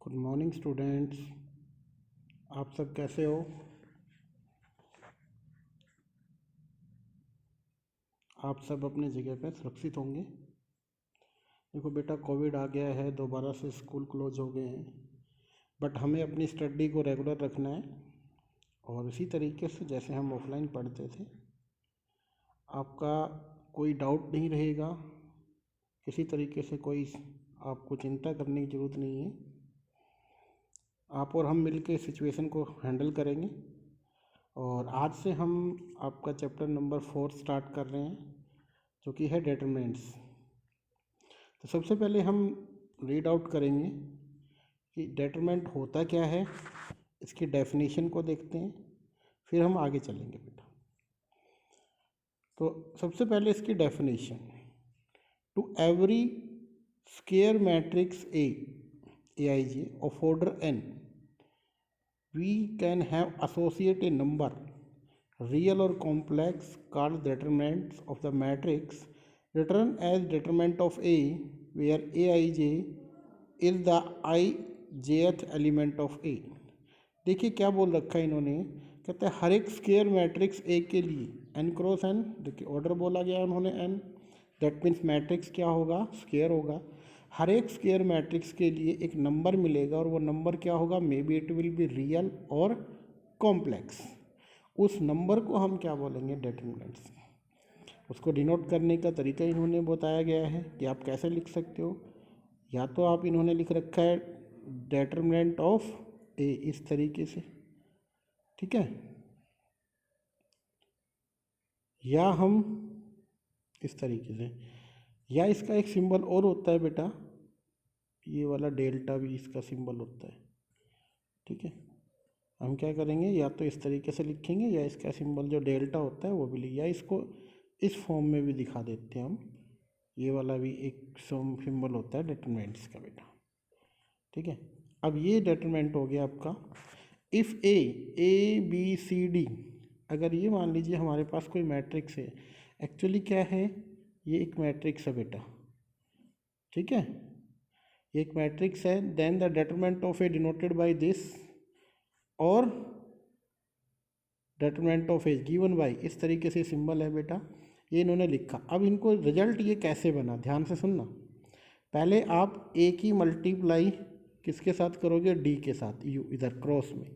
Good morning students. आप सब कैसे हो? आप सब अपनी जगह पर सुरक्षित होंगे। देखो बेटा, कोविड आ गया है, दोबारा से स्कूल क्लोज हो गए हैं, बट हमें अपनी स्टडी को रेगुलर रखना है और इसी तरीके से जैसे हम ऑफलाइन पढ़ते थे। आपका कोई डाउट नहीं रहेगा, किसी तरीके से कोई आपको चिंता करने की ज़रूरत नहीं है। आप और हम मिलकर सिचुएशन को हैंडल करेंगे। और आज से हम आपका चैप्टर नंबर 4 स्टार्ट कर रहे हैं, जो कि है डिटरमिनेंट्स। तो सबसे पहले हम रीड आउट करेंगे कि डिटरमिनेंट होता क्या है, इसकी डेफिनेशन को देखते हैं, फिर हम आगे चलेंगे बेटा। तो सबसे पहले इसकी definition, to every square matrix Aij of order n, we can have associate a number, real or complex, called determinants of the matrix, written as determinant of A, where Aij is the ijth element of A। देखिए क्या बोल रखा है इन्होंने, कहते हैं हर एक square matrix ए के लिए n क्रॉस n, देखिए ऑर्डर बोला गया उन्होंने n, दैट मीन्स मैट्रिक्स क्या होगा, स्क्वायर होगा। हर एक स्क्वायर मैट्रिक्स के लिए एक नंबर मिलेगा और वो नंबर क्या होगा, may be it will be real और कॉम्प्लेक्स। उस नंबर को हम क्या बोलेंगे, डिटरमिनेंट्स। उसको डिनोट करने का तरीका इन्होंने बताया गया है कि आप कैसे लिख सकते हो। या तो आप इन्होंने लिख रखा है डिटरमिनेंट ऑफ ए इस तरीके से, ठीक है, या हम इस तरीके से, या इसका एक सिंबल और होता है बेटा, ये वाला डेल्टा भी इसका सिंबल होता है, ठीक है। हम क्या करेंगे, या तो इस तरीके से लिखेंगे या इसका सिंबल जो डेल्टा होता है वो भी लिख, या इसको इस फॉर्म में भी दिखा देते हैं हम, ये वाला भी एक सिंबल होता है डिटरमिनेंट्स का बेटा, ठीक है। अब ये डिटरमिनेंट हो गया आपका। If A B C D, अगर ये मान लीजिए हमारे पास कोई मैट्रिक्स है, एक्चुअली क्या है, ये एक मैट्रिक्स है बेटा, ठीक है, ये एक मैट्रिक्स है। Then the determinant of A denoted by this, और determinant of A given by, इस तरीके से सिंबल है बेटा, ये इन्होंने लिखा। अब इनको रिजल्ट ये कैसे बना, ध्यान से सुनना। पहले आप ए की मल्टीप्लाई किसके साथ करोगे, डी के साथ, यू इधर क्रॉस में।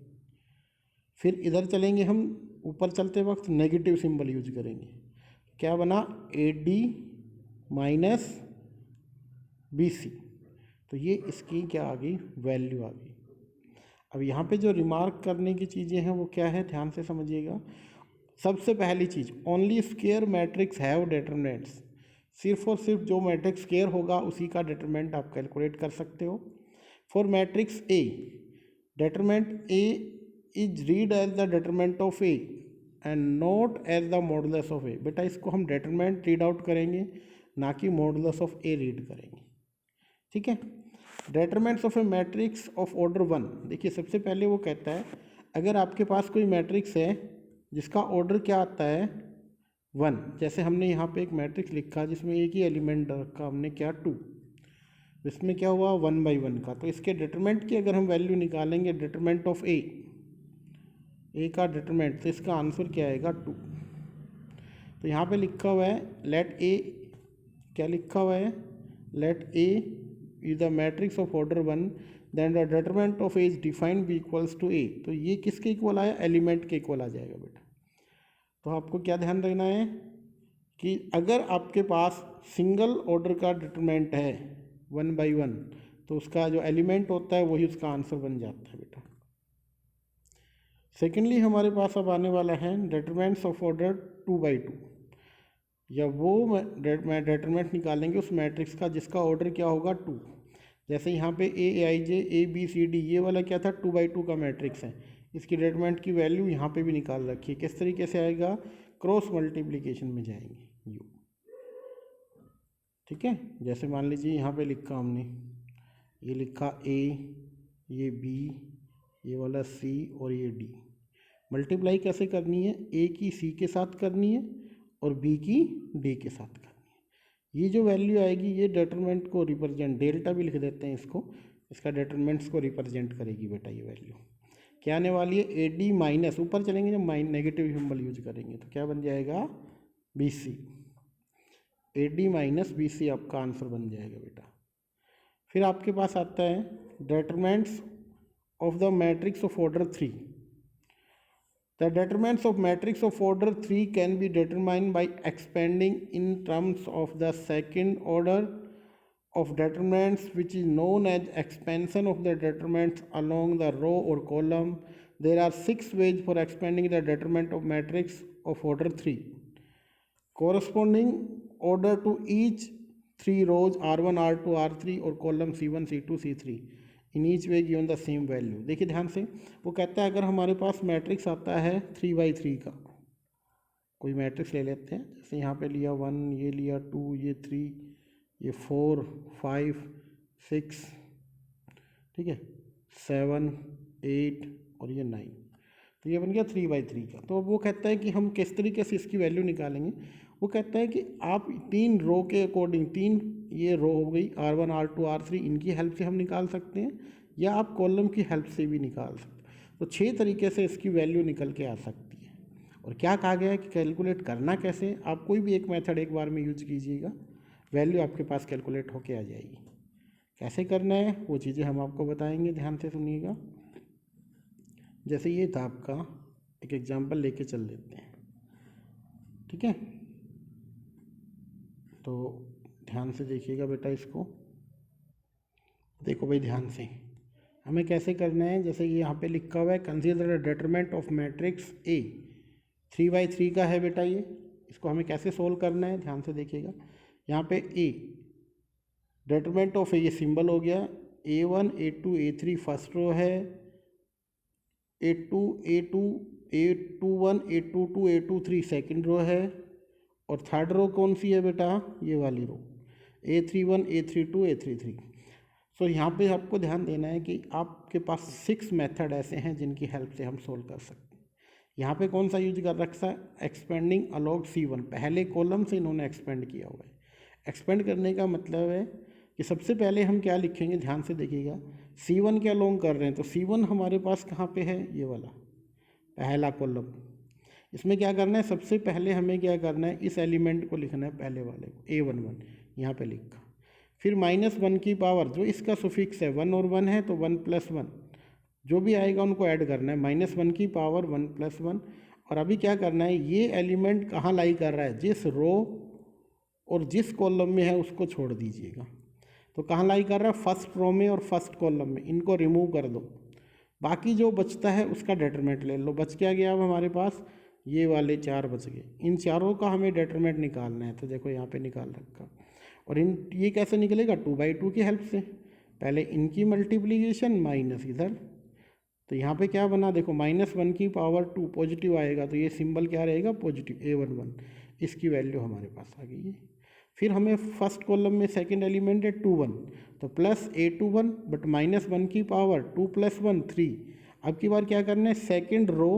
फिर इधर चलेंगे हम, ऊपर चलते वक्त नेगेटिव सिंबल यूज करेंगे, क्या बना, A D minus B C. तो ये इसकी क्या आ गई, वैल्यू आ गई। अब यहाँ पे जो रिमार्क करने की चीज़ें हैं वो क्या है, ध्यान से समझिएगा। सबसे पहली चीज़, only square matrix have determinants, सिर्फ और सिर्फ जो मैट्रिक्स स्क्वायर होगा उसी का डिटरमिनेंट आप कैलकुलेट कर सकते हो। For matrix A, determinant A is read as the determinant of A and not as the modulus of A. बेटा इसको हम डिटरमिनेंट रीड आउट करेंगे, ना कि मॉडुलस ऑफ ए रीड करेंगे, ठीक है। Determinants of A matrix of order 1, देखिए सबसे पहले वो कहता है अगर आपके पास कोई मैट्रिक्स है जिसका ऑर्डर क्या आता है 1, जैसे हमने यहाँ पे एक मैट्रिक्स लिखा जिसमें एक ही एलिमेंट रखा हमने क्या 2, इसमें क्या हुआ 1 by 1 का, तो इसके डिटरमिनेंट की अगर हम वैल्यू निकालेंगे, डिटरमिनेंट ऑफ ए का डिटरमिनेंट, तो इसका आंसर क्या आएगा 2। तो यहाँ पे लिखा हुआ है लेट ए, क्या लिखा हुआ है, let A is the matrix of order 1, then the determinant of A is defined be equals to A. तो ये किसके इक्वल आया, एलिमेंट के इक्वल आ जाएगा बेटा। तो आपको क्या ध्यान रखना है कि अगर आपके पास सिंगल ऑर्डर का डिटरमिनेंट है 1 by 1, तो उसका जो एलिमेंट होता है वही उसका आंसर बन जाता है बेटा। सेकेंडली हमारे पास अब आने वाला है डिटरमिनेंट्स ऑफ ऑर्डर 2 by 2, या वो डिटरमिनेंट निकालेंगे उस मैट्रिक्स का जिसका ऑर्डर क्या होगा 2। जैसे यहाँ पे ए आई जे ए बी सी डी, ये वाला क्या था 2 by 2 का मैट्रिक्स है, इसकी डिटरमिनेंट की वैल्यू यहाँ पे भी निकाल रखी है। किस तरीके से आएगा, क्रॉस मल्टीप्लिकेशन में जाएंगे यू, ठीक है। जैसे मान लीजिए यहाँ पे लिखा हमने, ये लिखा ए, ये बी, ये वाला सी और ये डी। मल्टीप्लाई कैसे करनी है, ए की सी के साथ करनी है और बी की डी के साथ करनी है। ये जो वैल्यू आएगी ये डिटरमिनेंट को रिप्रेजेंट, डेल्टा भी लिख देते हैं इसको, इसका डिटरमिनेंट्स को रिप्रेजेंट करेगी बेटा ये वैल्यू। क्या आने वाली है, ए डी माइनस, ऊपर चलेंगे जब नेगेटिव सिंबल यूज करेंगे तो क्या बन जाएगा, B C. A D minus B C आपका आंसर बन जाएगा बेटा। फिर आपके पास आता है determinants of the matrix of order 3। The determinants of matrix of order 3 can be determined by expanding in terms of the second order of determinants, which is known as expansion of the determinants along the row or column. There are 6 ways for expanding the determinant of matrix of order 3. Corresponding order to each 3 rows R1, R2, R3 और column C1, C2, C3. In each way given the same value. देखिए ध्यान से, वो कहता है अगर हमारे पास matrix आता है 3/3 का, कोई मैट्रिक्स ले लेते हैं, जैसे यहाँ पे लिया 1, ये लिया 2, ये 3, ये 4, 5, 6, ठीक है, 7, 8 और ये 9, तो ये बन गया 3/3 का। तो अब वो कहता है कि हम किस तरीके से इसकी वैल्यू निकालेंगे। वो कहता है कि आप 3 रो के अकॉर्डिंग, 3 ये रो हो गई R1, R2, R3, इनकी हेल्प से हम निकाल सकते हैं, या आप कॉलम की हेल्प से भी निकाल सकते हैं। तो 6 तरीके से इसकी वैल्यू निकल के आ सकती है। और क्या कहा गया है कि कैलकुलेट करना कैसे, आप कोई भी एक मेथड एक बार में यूज कीजिएगा, वैल्यू आपके पास कैलकुलेट होके आ जाएगी। कैसे करना है वो चीज़ें हम आपको बताएंगे, ध्यान से सुनिएगा। जैसे ये था आपका, एक एग्जाम्पल लेके चल लेते हैं, ठीक है। तो ध्यान से देखिएगा बेटा इसको। देखो भाई ध्यान से, हमें कैसे करना है, जैसे ये यहाँ पे लिखा हुआ है consider the determinant of matrix A, 3/3 का है बेटा ये। इसको हमें कैसे सोल्व करना है, ध्यान से देखिएगा। यहाँ पे ए, डिटरमिनेंट ऑफ ए, ये सिंबल हो गया, A1, A2, A3 first row है, A2, A2, A21, A22, A23 second row है, और थर्ड रो कौन सी है बेटा, ये वाली रो, A31, A32, A33। सो यहाँ पे आपको ध्यान देना है कि आपके पास 6 मेथड ऐसे हैं जिनकी हेल्प से हम सोल्व कर सकते हैं। यहाँ पे कौन सा यूज कर रखा है, एक्सपेंडिंग अलॉन्ग C1, पहले कॉलम से इन्होंने एक्सपेंड किया हुआ है। एक्सपेंड करने का मतलब है कि सबसे पहले हम क्या लिखेंगे, ध्यान से देखिएगा, C1 के अलॉन्ग कर रहे हैं, तो C1 हमारे पास कहाँ पे है, ये वाला पहला कॉलम। इसमें क्या करना है, सबसे पहले हमें क्या करना है, इस एलिमेंट को लिखना है, पहले वाले को, A11 यहाँ पे लिखा। फिर -1 की पावर, जो इसका सुफिक्स है 1 और 1 है, तो 1 + 1 जो भी आएगा उनको ऐड करना है, -1 की पावर 1 + 1। और अभी क्या करना है, ये एलिमेंट कहाँ लाई कर रहा है, जिस रो और जिस कॉलम में है उसको छोड़ दीजिएगा। तो कहाँ लाई कर रहा है, फर्स्ट रो में और फर्स्ट कॉलम में, इनको रिमूव कर दो, बाकी जो बचता है उसका डिटरमिनेंट ले लो। बच क्या गया अब हमारे पास, ये वाले 4 बच गए, इन चारों का हमें डिटरमिनेंट निकालना है। तो देखो यहाँ पे निकाल रखा, और ये कैसे निकलेगा, 2/2 की हेल्प से, पहले इनकी मल्टीप्लिकेशन माइनस इधर, तो यहाँ पे क्या बना, देखो -1 की पावर 2 पॉजिटिव आएगा, तो ये सिंबल क्या रहेगा, पॉजिटिव, A11, इसकी वैल्यू हमारे पास आ गई है। फिर हमें फर्स्ट कॉलम में सेकंड एलिमेंट है 21, तो प्लस A21, बट -1 की पावर 2 + 1 3। अब की बार क्या करना है, सेकंड रो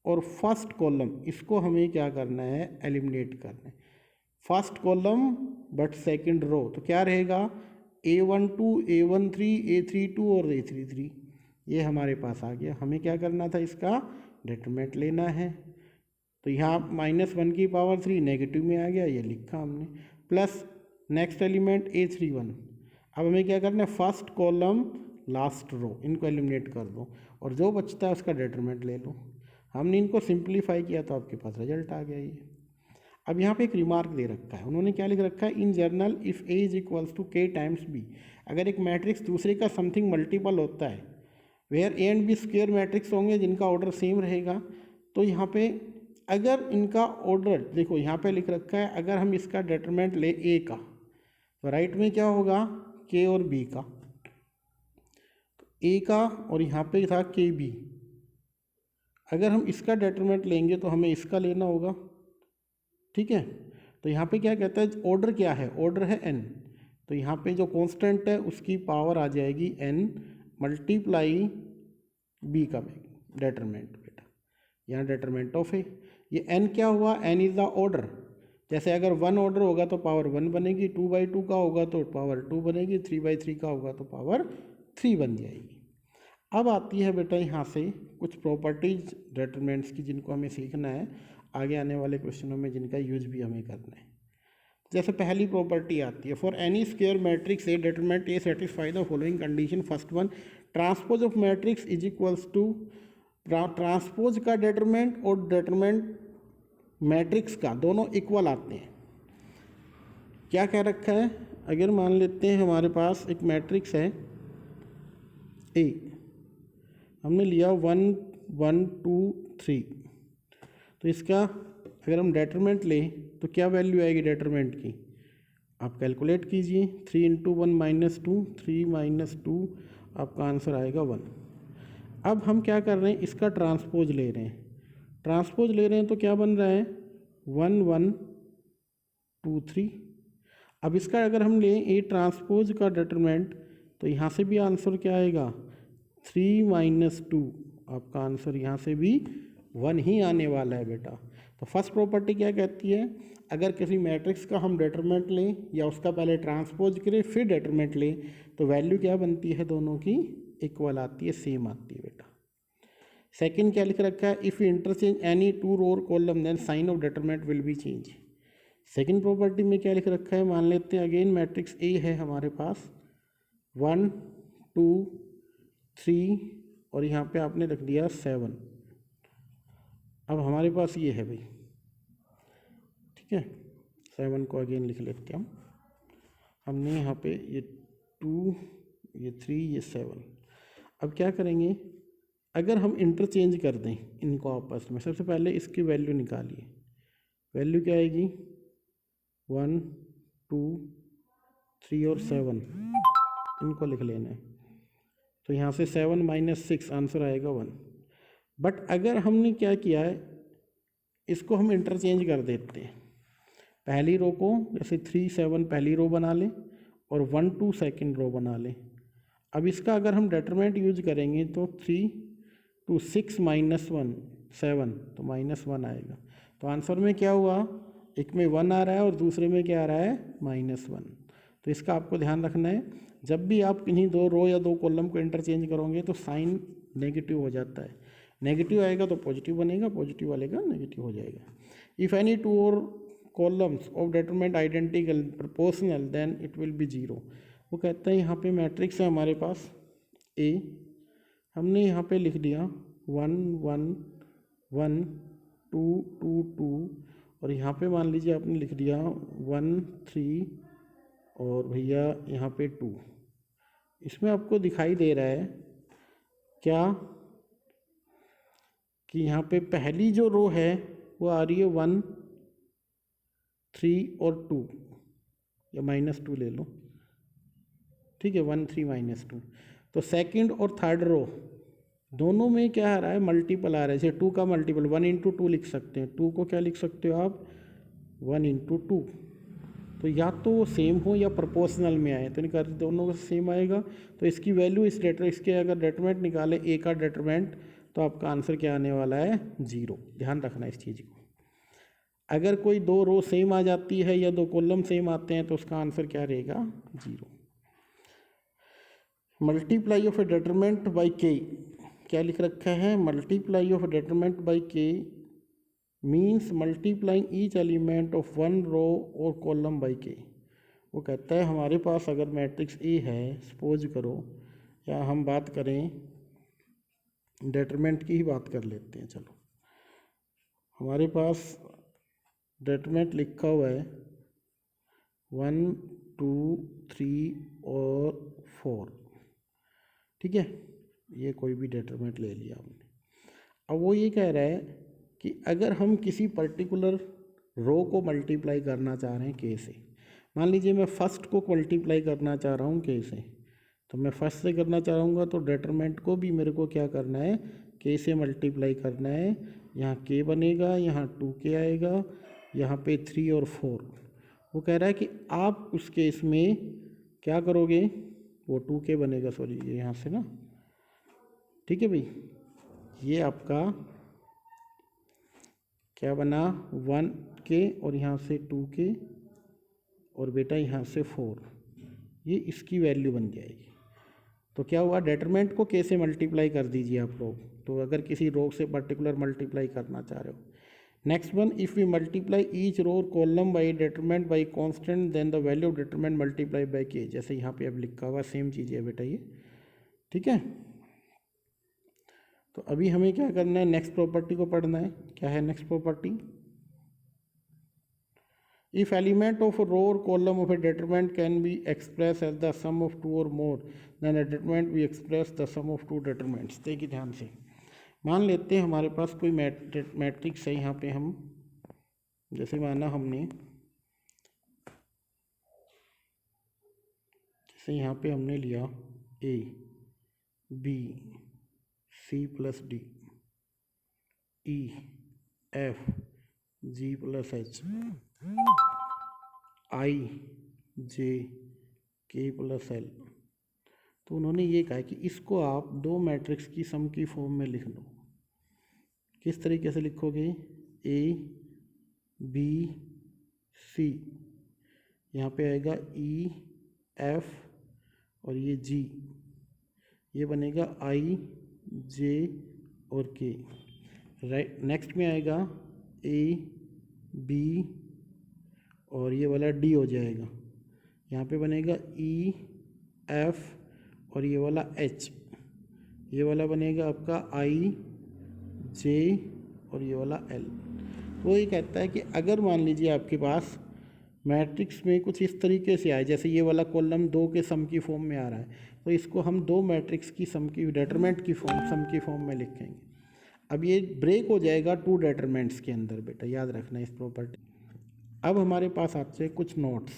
और फर्स्ट कॉलम, इसको हमें क्या करना है, एलिमिनेट करना है। First column but second row, तो क्या रहेगा, A12, A13, A32 और A33, ये हमारे पास आ गया। हमें क्या करना था, इसका डिटरमिनेंट लेना है। तो यहाँ -1 की पावर 3 नेगेटिव में आ गया, ये लिखा हमने, प्लस नेक्स्ट एलिमेंट A31। अब हमें क्या करना है, फर्स्ट कॉलम लास्ट रो, इनको एलिमिनेट कर दो, और जो बचता है उसका डिटरमिनेंट ले लो। हमने इनको सिंप्लीफाई किया तो आपके पास रिजल्ट आ गया ये। अब यहाँ पे एक रिमार्क दे रखा है, उन्होंने क्या लिख रखा है, इन journal if A = K × B, अगर एक मैट्रिक्स दूसरे का समथिंग मल्टीपल होता है, where A and B square matrix होंगे जिनका ऑर्डर सेम रहेगा, तो यहाँ पे अगर इनका ऑर्डर, देखो यहाँ पे लिख रखा है, अगर हम इसका डिटरमिनेंट ले A का, तो राइट में क्या होगा, K और B का, तो A का और यहाँ पे था KB। अगर हम इसका डिटरमिनेंट लेंगे तो हमें इसका लेना होगा, ठीक है। तो यहाँ पे क्या कहता है, ऑर्डर क्या है, ऑर्डर है n, तो यहाँ पे जो कांस्टेंट है उसकी पावर आ जाएगी n × B का डिटरमिनेंट बेटा, यहाँ डिटरमिनेंट ऑफ है, ये n क्या हुआ, n इज़ द ऑर्डर, जैसे अगर 1 ऑर्डर होगा तो पावर 1 बनेगी, 2/2 का होगा तो पावर 2 बनेगी, 3/3 का होगा तो पावर 3 बन जाएगी। अब आती है बेटा यहाँ से कुछ प्रॉपर्टीज डिटरमिनेंट्स की, जिनको हमें सीखना है आगे आने वाले क्वेश्चनों में, जिनका यूज भी हमें करना है। जैसे पहली प्रॉपर्टी आती है, for any square matrix A determinant A satisfy the following condition. First one, transpose of matrix is equals to, transpose का डिटरमिनेंट और डिटरमिनेंट मैट्रिक्स का दोनों इक्वल आते हैं। क्या कह रखा है, अगर मान लेते हैं हमारे पास एक मैट्रिक्स है ए, हमने लिया 1 1 2 3, तो इसका अगर हम डिटरमिनेंट लें तो क्या वैल्यू आएगी डिटरमिनेंट की, आप कैलकुलेट कीजिए। 3 × 1 - 2, 3 - 2, आपका आंसर आएगा 1। अब हम क्या कर रहे हैं, इसका ट्रांसपोज ले रहे हैं। ट्रांसपोज ले रहे हैं तो क्या बन रहा है 1 1 2 3। अब इसका अगर हम लें ए ट्रांसपोज का डिटरमिनेंट, तो यहाँ से भी आंसर क्या आएगा 3 - 2, आपका आंसर यहाँ से भी 1 ही आने वाला है बेटा। तो फर्स्ट प्रॉपर्टी क्या कहती है, अगर किसी मैट्रिक्स का हम डिटरमिनेंट लें या उसका पहले ट्रांसपोज करें फिर डिटरमिनेंट लें, तो वैल्यू क्या बनती है, दोनों की इक्वल आती है, सेम आती है बेटा। सेकंड क्या लिख रखा है, if you interchange any 2 row और column then sign of determinant will be change. Second property में क्या लिख रखा है, मान लेते हैं अगेन मैट्रिक्स ए है हमारे पास, 1 2 3 और यहाँ पे आपने रख दिया 7। अब हमारे पास ये है भाई, ठीक है, 7 को अगेन लिख लेते हैं हमने यहाँ पे ये 2 ये 3 ये 7। अब क्या करेंगे, अगर हम इंटरचेंज कर दें इनको आपस में, सबसे पहले इसकी वैल्यू निकालिए। वैल्यू क्या आएगी 1 2 3 और 7, इनको लिख लेना है। तो यहाँ से 7 - 6 आंसर आएगा 1। बट अगर हमने क्या किया है, इसको हम इंटरचेंज कर देते हैं। पहली रो को जैसे 3 7 पहली रो बना लें और 1 2 सेकेंड रो बना लें। अब इसका अगर हम डिटरमिनेंट यूज करेंगे तो 3 2 6 - 1 7, तो -1 आएगा। तो आंसर में क्या हुआ, एक में 1 आ रहा है और दूसरे में क्या आ रहा है -1। तो इसका आपको ध्यान रखना है, जब भी आप किन्हीं 2 रो या 2 कॉलम को इंटरचेंज करोगे तो साइन नेगेटिव हो जाता है। नेगेटिव आएगा तो पॉजिटिव बनेगा, पॉजिटिव वाले का नेगेटिव हो जाएगा। इफ़ एनी 2 और columns of determinant identical proportional then it will be 0। वो कहता है यहाँ पे मैट्रिक्स है हमारे पास ए, हमने यहाँ पे लिख दिया 1 1 1 2 2 2 और यहाँ पे मान लीजिए आपने लिख दिया 1 3 और भैया यहाँ पे 2। इसमें आपको दिखाई दे रहा है क्या कि यहाँ पे पहली जो रो है वो आ रही है 1 3 और 2 या -2 ले लो, ठीक है, 1 3 -2। तो सेकंड और थर्ड रो दोनों में क्या आ रहा है, मल्टीपल आ रहा है। जैसे 2 का मल्टीपल 1 × 2 लिख सकते हैं, 2 को क्या लिख सकते हो आप 1 × 2। तो या तो वो सेम हो या प्रोपोर्शनल में आए, तो निकाल दोनों का सेम आएगा। तो इसकी वैल्यू इसके अगर डिटरमिनेंट निकाले ए का डिटरमिनेंट, तो आपका आंसर क्या आने वाला है 0। ध्यान रखना इस चीज़ को। अगर कोई 2 रो सेम आ जाती है या 2 कॉलम सेम आते हैं तो उसका आंसर क्या रहेगा 0। Multiply of A determinant by के, क्या लिख रखा है, मल्टीप्लाई ऑफ डिटरमिनेंट बाई के means multiplying each element of 1 रो और कॉलम बाई के। वो कहता है हमारे पास अगर मैट्रिक्स ए है, सपोज करो, या हम बात करें डिटरमिनेंट की ही बात कर लेते हैं, चलो हमारे पास डिटरमिनेंट लिखा हुआ है 1 2 3 और 4, ठीक है, ये कोई भी डिटरमिनेंट ले लिया हमने। अब वो ये कह रहा है कि अगर हम किसी पर्टिकुलर रो को मल्टीप्लाई करना चाह रहे हैं के से, मान लीजिए मैं फर्स्ट को मल्टीप्लाई करना चाह रहा हूँ के से, तो मैं फर्स्ट से करना चाहूँगा तो डिटरमिनेंट को भी मेरे को क्या करना है, के से मल्टीप्लाई करना है। यहाँ के बनेगा, यहाँ 2k आएगा, यहाँ पे 3 और 4। वो कह रहा है कि आप उस केस में क्या करोगे, वो 2k बनेगा, सॉरी ये यहाँ से ना, ठीक है भाई, ये आपका क्या बना 1 के और यहाँ से 2 के और बेटा यहाँ से 4, ये इसकी वैल्यू बन जाएगी। तो क्या हुआ, डिटरमिनेंट को के से मल्टीप्लाई कर दीजिए आप लोग, तो अगर किसी रो से पर्टिकुलर मल्टीप्लाई करना चाह रहे हो। Next one, if we multiply each row column by determinant by constant then the value of determinant multiply by K, जैसे यहाँ पे अब लिखा हुआ सेम चीज़ है बेटा ये, ठीक है। तो अभी हमें क्या करना है, नेक्स्ट प्रॉपर्टी को पढ़ना है। क्या है next property, if element of a row or column of a determinant can be expressed as the sum of two or more, then a determinant we express the sum of two determinants। देखिए ध्यान से, मान लेते हैं हमारे पास कोई matrix है, यहाँ पे हम जैसे माना हमने, जैसे यहाँ पे हमने लिया A B C plus D E F G plus H I J K plus L। तो उन्होंने ये कहा कि इसको आप दो मैट्रिक्स की सम की फॉर्म में लिख लो। किस तरीके से लिखोगे, A B C, यहाँ पे आएगा E F और ये G, ये बनेगा I J और K। राइट, नेक्स्ट में आएगा A B और ये वाला D हो जाएगा, यहाँ पे बनेगा E F और ये वाला H, ये वाला बनेगा आपका I J और ये वाला L। तो ये कहता है कि अगर मान लीजिए आपके पास मैट्रिक्स में कुछ इस तरीके से आए, जैसे ये वाला कॉलम दो के सम की फॉर्म में आ रहा है, तो इसको हम दो मैट्रिक्स की सम की डिटरमिनेंट की फॉर्म सम की फॉर्म में लिखेंगे। अब ये ब्रेक हो जाएगा टू डिटरमिनेंट्स के अंदर, बेटा याद रखना इस प्रॉपर्टी। अब हमारे पास आते हैं कुछ notes.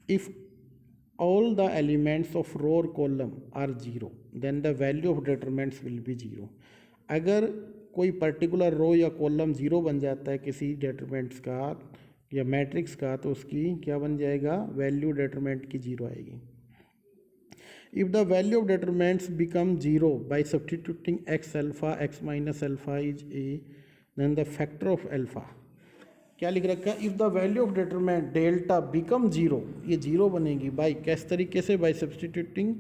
If all the elements of row और column are zero then the value of determinants will be zero. अगर कोई पर्टिकुलर रो या कॉलम जीरो बन जाता है किसी डिटरमिनेंट्स का या मैट्रिक्स का, तो उसकी क्या बन जाएगा, वैल्यू डिटरमिनेंट की जीरो आएगी। If the value of determinants become zero by substituting x alpha x minus alpha is a then the factor of alpha. क्या लिख रखा है, if the value of determinant delta become zero, ये zero बनेगी by किस तरीके से, by substituting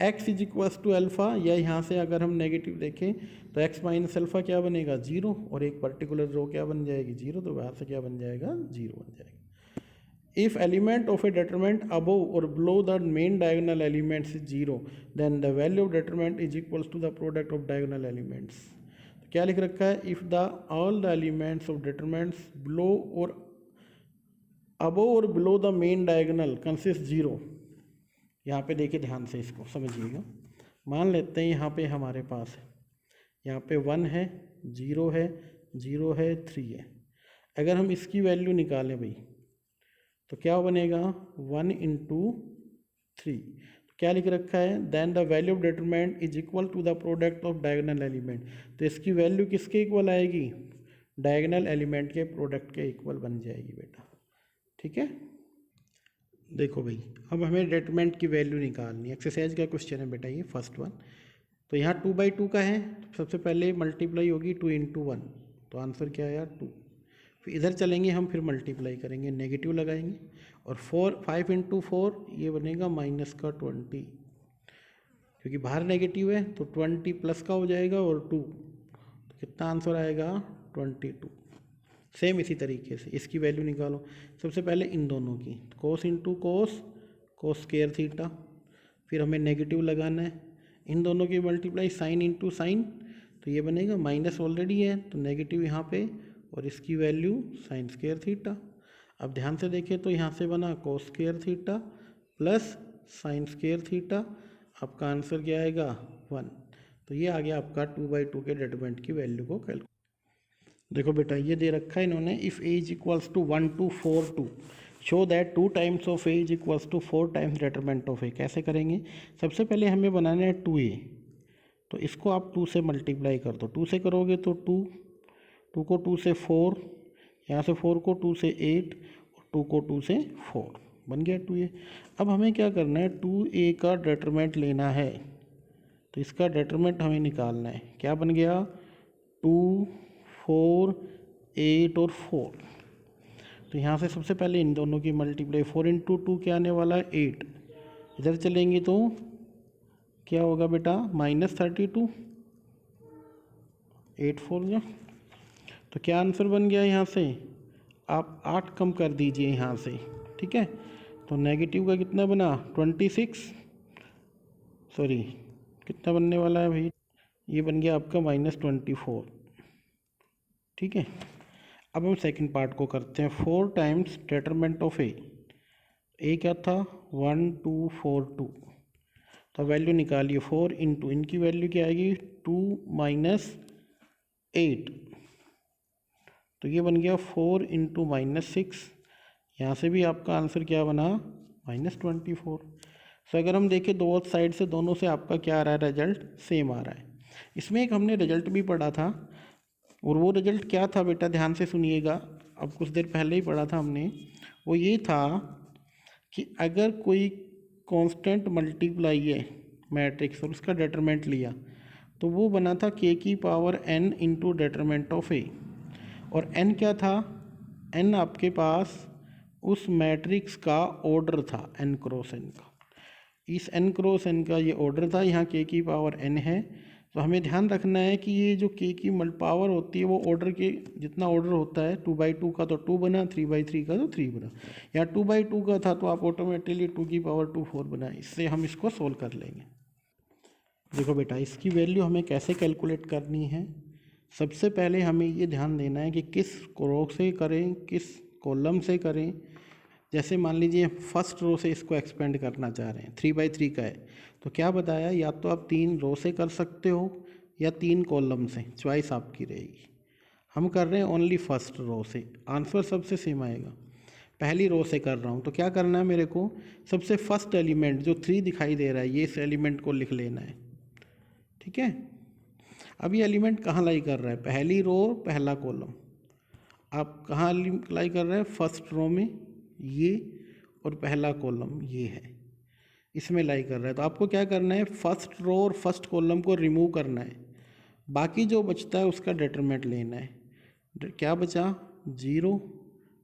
x is equals to alpha, या यहाँ से अगर हम नेगेटिव देखें तो x माइनस अल्फ़ा क्या बनेगा, जीरो, और एक पर्टिकुलर रो क्या बन जाएगी, जीरो, तो वहाँ से क्या बन जाएगा, जीरो बन जाएगा। If element of A determinant above और below the main diagonal elements is zero then the value of determinant is equals to the product of diagonal elements. क्या लिख रखा है, if the all the elements of determinants below और above और below the main diagonal consist zero. यहाँ पे देखिए ध्यान से, इसको समझिएगा। मान लेते हैं यहाँ पे हमारे पास है, यहाँ पे 1 है, 0 है, 0 है, 3 है। अगर हम इसकी वैल्यू निकालें भाई, तो क्या बनेगा, 1 इंटू 3। क्या लिख रखा है, then the value of determinant is equal to the product of diagonal element. तो इसकी वैल्यू किसके इक्वल आएगी, डायगोनल एलिमेंट के प्रोडक्ट के इक्वल बन जाएगी बेटा, ठीक है। देखो भाई, अब हमें डिटरमिनेंट की वैल्यू निकालनी है। एक्सरसाइज का क्वेश्चन है बेटा ये फर्स्ट वन। तो यहाँ 2/2 का है, तो सबसे पहले मल्टीप्लाई होगी 2 इंटू 1, तो आंसर क्या आया 2। फिर इधर चलेंगे हम, फिर मल्टीप्लाई करेंगे, नेगेटिव लगाएंगे, और 5 इंटू 4 ये बनेगा माइनस का 20, क्योंकि बाहर नेगेटिव है तो 20 प्लस का हो जाएगा और 2, तो कितना आंसर आएगा 22। सेम इसी तरीके से इसकी वैल्यू निकालो। सबसे पहले इन दोनों की, cos into cos, cos square theta, फिर हमें नेगेटिव लगाना है, इन दोनों की मल्टीप्लाई साइन इंटू साइन, तो ये बनेगा माइनस ऑलरेडी है तो नेगेटिव यहाँ पे, और इसकी वैल्यू साइन स्क्वायर थीटा। अब ध्यान से देखें तो यहाँ से बना कोस square theta plus sine square theta, आपका आंसर क्या आएगा 1। तो ये आ गया आपका 2/2 के डिटरमिनेंट की वैल्यू को कैलकुलेट। देखो बेटा ये दे रखा है इन्होंने, if A is equals to 1 to 4 2 show that 2 times of A is equals to 4 times determinant of A. कैसे करेंगे, सबसे पहले हमें बनाना है 2a, तो इसको आप 2 से मल्टीप्लाई कर दो। 2 से करोगे तो 2 को 2 से 4, यहाँ से 4 को 2 से 8, और 2 को 2 से 4, बन गया 2a। अब हमें क्या करना है, 2a का डिटरमिनेंट लेना है, तो इसका डिटरमिनेंट हमें निकालना है। क्या बन गया, 2 4 8 और 4। तो यहाँ से सबसे पहले इन दोनों की मल्टीप्लाई, 4 इंटू 2 क्या आने वाला है 8, इधर चलेंगे तो क्या होगा बेटा -32, 8 4 जो, तो क्या आंसर बन गया यहाँ से, आप 8 कम कर दीजिए यहाँ से, ठीक है। तो नेगेटिव का कितना बना 26, सॉरी कितना बनने वाला है भाई, ये बन गया आपका -24, ठीक है। अब हम सेकंड पार्ट को करते हैं। 4 टाइम्स डिटरमिनेंट ऑफ ए क्या था 1 2 4 2, तो वैल्यू निकालिए 4 इंटू इनकी वैल्यू क्या आएगी 2 - 8, तो ये बन गया 4 इंटू -6, यहाँ से भी आपका आंसर क्या बना -24। सो अगर हम देखें दो साइड से, दोनों से आपका क्या आ रहा है, रिजल्ट सेम आ रहा है। इसमें एक हमने रिजल्ट भी पढ़ा था, और वो रिजल्ट क्या था बेटा, ध्यान से सुनिएगा, अब कुछ देर पहले ही पढ़ा था हमने। वो ये था कि अगर कोई कांस्टेंट मल्टीप्लाई है मैट्रिक्स और उसका डिटरमिनेंट लिया, तो वो बना था k⁴n इंटू डिटरमिनेंट ऑफ ए, और n क्या था, n आपके पास उस मैट्रिक्स का ऑर्डर था n क्रॉस n का, इस n क्रॉस n का ये ऑर्डर था, यहाँ k⁴n है। तो हमें ध्यान रखना है कि ये जो k की पावर होती है वो ऑर्डर के जितना ऑर्डर होता है, 2/2 का तो 2 बना, 3/3 का तो 3 बना, या 2/2 का था तो आप ऑटोमेटिकली 2 4 बनाए, इससे हम इसको सोल्व कर लेंगे। देखो बेटा, इसकी वैल्यू हमें कैसे कैलकुलेट करनी है, सबसे पहले हमें ये ध्यान देना है कि किस रो से करें, किस कॉलम से करें। जैसे मान लीजिए फर्स्ट रो से इसको एक्सपेंड करना चाह रहे हैं, 3/3 का है, तो क्या बताया, या तो आप 3 रो से कर सकते हो या 3 कॉलम से, चॉइस आपकी रहेगी। हम कर रहे हैं ओनली फर्स्ट रो से, आंसर सबसे सेम आएगा। पहली रो से कर रहा हूँ तो क्या करना है मेरे को, सबसे फर्स्ट एलिमेंट जो 3 दिखाई दे रहा है, ये इस एलिमेंट को लिख लेना है, ठीक है। अब ये एलिमेंट कहाँ लाई कर रहा है, पहली रो पहला कॉलम, आप कहाँ लाई कर रहे हैं, फर्स्ट रो में ये, और पहला कॉलम ये है, इसमें लाई कर रहा है। तो आपको क्या करना है, फर्स्ट रो और फर्स्ट कॉलम को रिमूव करना है, बाकी जो बचता है उसका डिटरमिनेंट लेना है। क्या बचा 0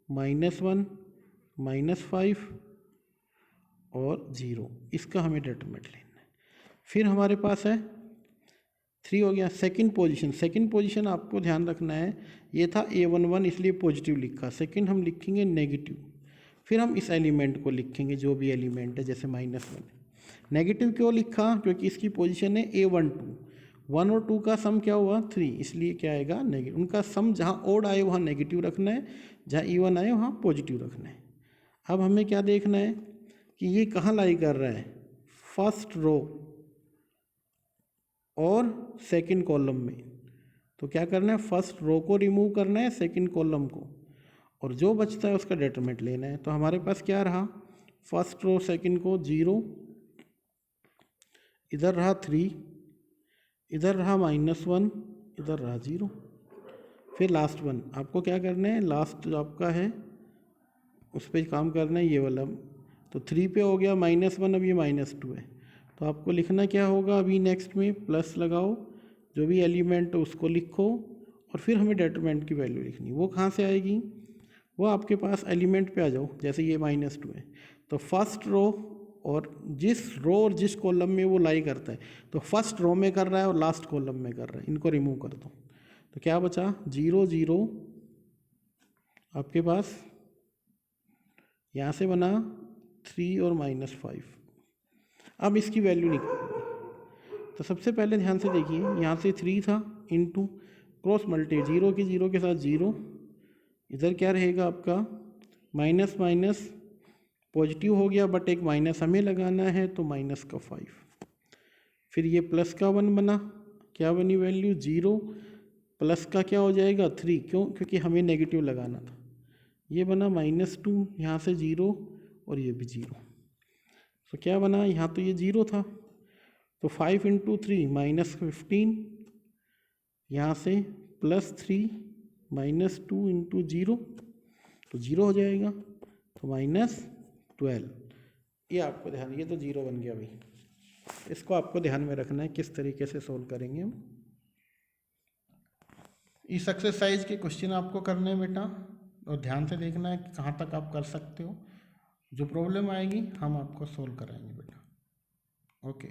-1 -5 और 0, इसका हमें डिटरमिनेंट लेना है। फिर हमारे पास है 3 हो गया। सेकंड पोजीशन आपको ध्यान रखना है, ये था A11 इसलिए पॉजिटिव लिखा, सेकंड हम लिखेंगे नेगेटिव, फिर हम इस एलिमेंट को लिखेंगे जो भी एलिमेंट है, जैसे -1। नेगेटिव क्यों लिखा, क्योंकि इसकी पोजीशन है A12, 1 और 2 का सम क्या हुआ 3, इसलिए क्या आएगा नेगेटिव। उनका सम जहाँ ओड आए वहाँ नेगेटिव रखना है, जहाँ इवन आए वहाँ पॉजिटिव रखना है। अब हमें क्या देखना है कि ये कहाँ लाई कर रहा है, फर्स्ट रो और सेकंड कॉलम में। तो क्या करना है, फर्स्ट रो को रिमूव करना है, सेकंड कॉलम को, और जो बचता है उसका डिटरमिनेंट लेना है। तो हमारे पास क्या रहा, फर्स्ट रो सेकंड को 0, इधर रहा 3, इधर रहा -1, इधर रहा 0, फिर लास्ट वन। आपको क्या करना है, लास्ट जो आपका है उस पर काम करना है, ये वाला। तो 3 पे हो गया -1, अब ये -2 है, तो आपको लिखना क्या होगा, अभी नेक्स्ट में प्लस लगाओ, जो भी एलिमेंट है उसको लिखो, और फिर हमें डिटरमिनेंट की वैल्यू लिखनी। वो कहाँ से आएगी, वो आपके पास एलिमेंट पे आ जाओ, जैसे ये -2 है, तो फर्स्ट रो और जिस कॉलम में वो लाई करता है, तो फर्स्ट रो में कर रहा है और लास्ट कॉलम में कर रहा है, इनको रिमूव कर दो। तो क्या बचा 0 0, आपके पास यहाँ से बना 3 और -5। अब इसकी वैल्यू निकालेंगे, तो सबसे पहले ध्यान से देखिए, यहाँ से 3 था इंटू क्रॉस मल्टी, 0 की 0 के साथ 0, इधर क्या रहेगा आपका माइनस माइनस पॉजिटिव हो गया, बट एक माइनस हमें लगाना है, तो -5। फिर ये प्लस का 1 बना, क्या बनी वैल्यू 0, प्लस का क्या हो जाएगा 3, क्यों, क्योंकि हमें नेगेटिव लगाना था। ये बना -2, यहाँ से 0 और ये भी 0, तो क्या बना, यहाँ तो ये 0 था, तो 5 × 3 -15, यहाँ से +3 -2 × 0, तो 0 हो जाएगा, तो -12। ये आपको ध्यान, ये तो 0 बन गया भाई, इसको आपको ध्यान में रखना है किस तरीके से सोल्व करेंगे हम। इस एक्सरसाइज के क्वेश्चन आपको करने हैं बेटा, और ध्यान से देखना है कि कहाँ तक आप कर सकते हो। जो प्रॉब्लम आएगी हम आपको सोल्व कराएंगे बेटा। ओके।